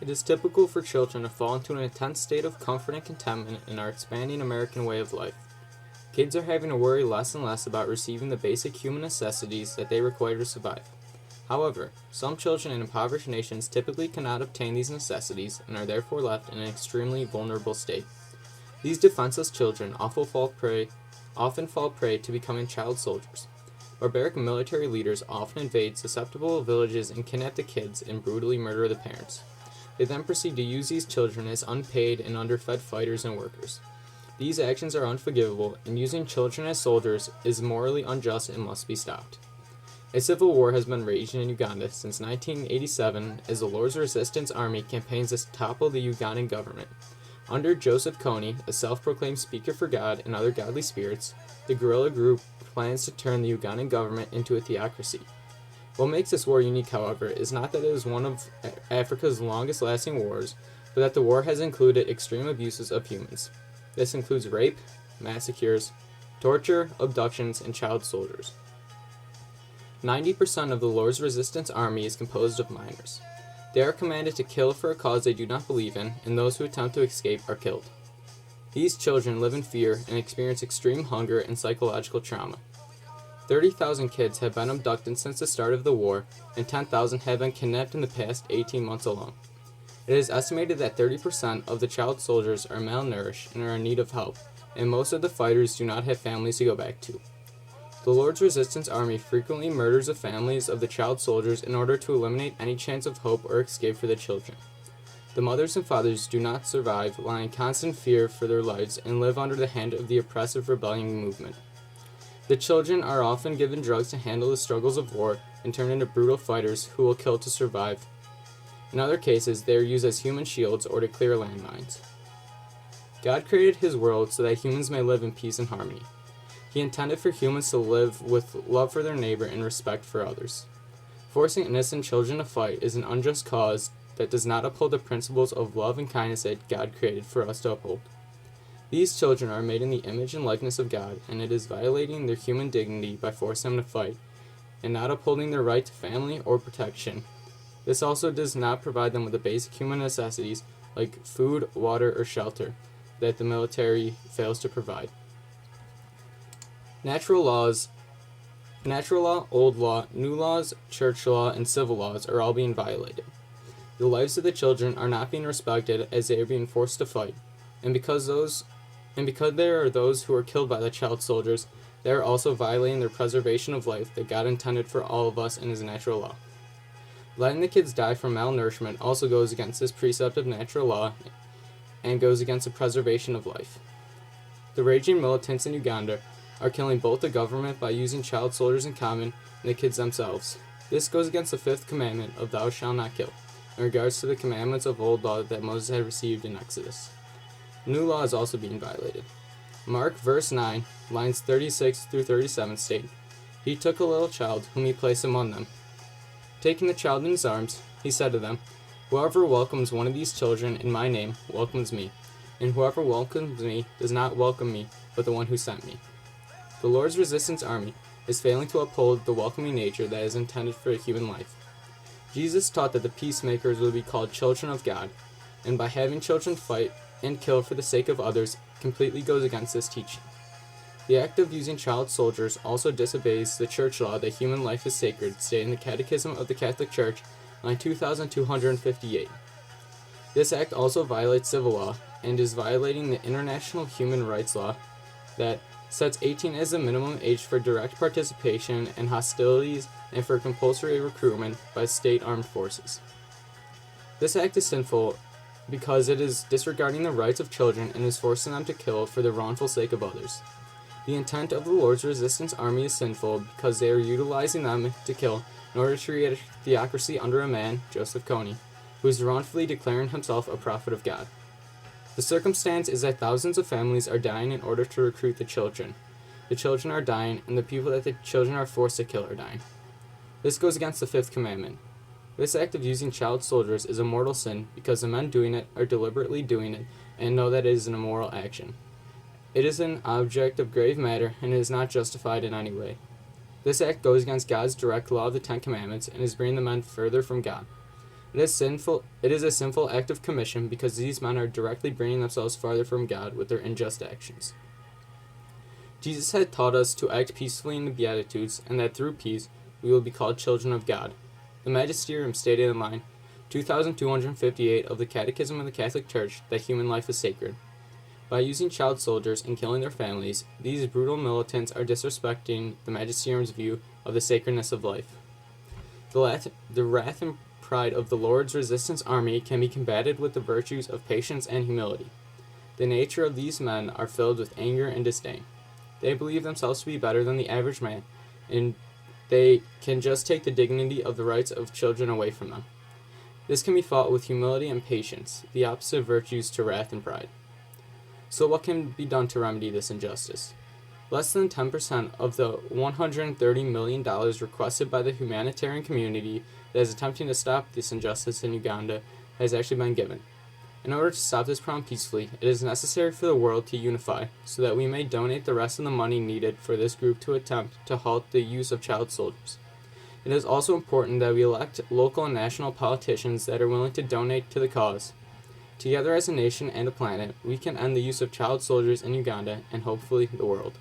It is typical for children to fall into an intense state of comfort and contentment in our expanding American way of life. Kids are having to worry less and less about receiving the basic human necessities that they require to survive. However, some children in impoverished nations typically cannot obtain these necessities and are therefore left in an extremely vulnerable state. These defenseless children often fall prey to becoming child soldiers. Barbaric military leaders often invade susceptible villages and kidnap the kids and brutally murder the parents. They then proceed to use these children as unpaid and underfed fighters and workers. These actions are unforgivable, and using children as soldiers is morally unjust and must be stopped. A civil war has been raging in Uganda since 1987 as the Lord's Resistance Army campaigns to topple the Ugandan government. Under Joseph Kony, a self-proclaimed speaker for God and other godly spirits, the guerrilla group plans to turn the Ugandan government into a theocracy. What makes this war unique, however, is not that it is one of Africa's longest-lasting wars, but that the war has included extreme abuses of humans. This includes rape, massacres, torture, abductions, and child soldiers. 90% of the Lord's Resistance Army is composed of minors. They are commanded to kill for a cause they do not believe in, and those who attempt to escape are killed. These children live in fear and experience extreme hunger and psychological trauma. 30,000 kids have been abducted since the start of the war, and 10,000 have been kidnapped in the past 18 months alone. It is estimated that 30% of the child soldiers are malnourished and are in need of help, and most of the fighters do not have families to go back to. The Lord's Resistance Army frequently murders the families of the child soldiers in order to eliminate any chance of hope or escape for the children. The mothers and fathers do not survive, lie in constant fear for their lives, and live under the hand of the oppressive rebellion movement. The children are often given drugs to handle the struggles of war and turn into brutal fighters who will kill to survive. In other cases, they are used as human shields or to clear landmines. God created His world so that humans may live in peace and harmony. He intended for humans to live with love for their neighbor and respect for others. Forcing innocent children to fight is an unjust cause that does not uphold the principles of love and kindness that God created for us to uphold. These children are made in the image and likeness of God, and it is violating their human dignity by forcing them to fight, and not upholding their right to family or protection. This also does not provide them with the basic human necessities like food, water, or shelter that the military fails to provide. Natural law, old law, new laws, church law, and civil laws are all being violated. The lives of the children are not being respected as they are being forced to fight, and because there are those who are killed by the child soldiers, they are also violating the preservation of life that God intended for all of us in His natural law. Letting the kids die from malnourishment also goes against this precept of natural law and goes against the preservation of life. The raging militants in Uganda are killing both the government by using child soldiers in common and the kids themselves. This goes against the fifth commandment of thou shalt not kill, in regards to the commandments of old law that Moses had received in Exodus. New law is also being violated. Mark verse 9, lines 36 through 37 state, He took a little child whom He placed among them. Taking the child in His arms, He said to them, Whoever welcomes one of these children in my name welcomes me, and whoever welcomes me does not welcome me, but the one who sent me. The Lord's Resistance Army is failing to uphold the welcoming nature that is intended for a human life. Jesus taught that the peacemakers would be called children of God, and by having children fight and kill for the sake of others completely goes against this teaching. The act of using child soldiers also disobeys the church law that human life is sacred, stated in the Catechism of the Catholic Church, line 2258. This act also violates civil law and is violating the international human rights law that sets 18 as the minimum age for direct participation in hostilities and for compulsory recruitment by state armed forces. This act is sinful because it is disregarding the rights of children and is forcing them to kill for the wrongful sake of others. The intent of the Lord's Resistance Army is sinful because they are utilizing them to kill in order to create a theocracy under a man, Joseph Kony, who is wrongfully declaring himself a prophet of God. The circumstance is that thousands of families are dying in order to recruit the children. The children are dying, and the people that the children are forced to kill are dying. This goes against the fifth commandment. This act of using child soldiers is a mortal sin because the men doing it are deliberately doing it and know that it is an immoral action. It is an object of grave matter and is not justified in any way. This act goes against God's direct law of the Ten Commandments and is bringing the men further from God. It is a sinful act of commission because these men are directly bringing themselves farther from God with their unjust actions. Jesus had taught us to act peacefully in the Beatitudes, and that through peace we will be called children of God. The Magisterium stated in line 2258 of the Catechism of the Catholic Church that human life is sacred. By using child soldiers and killing their families, these brutal militants are disrespecting the Magisterium's view of the sacredness of life. The wrath and pride of the Lord's resistance army can be combated with the virtues of patience and humility. The nature of these men are filled with anger and disdain. They believe themselves to be better than the average man, and they can just take the dignity of the rights of children away from them. This can be fought with humility and patience, the opposite virtues to wrath and pride. So what can be done to remedy this injustice? Less than 10% of the $130 million requested by the humanitarian community that is attempting to stop this injustice in Uganda has actually been given. In order to stop this problem peacefully, it is necessary for the world to unify so that we may donate the rest of the money needed for this group to attempt to halt the use of child soldiers. It is also important that we elect local and national politicians that are willing to donate to the cause. Together as a nation and a planet, we can end the use of child soldiers in Uganda and hopefully the world.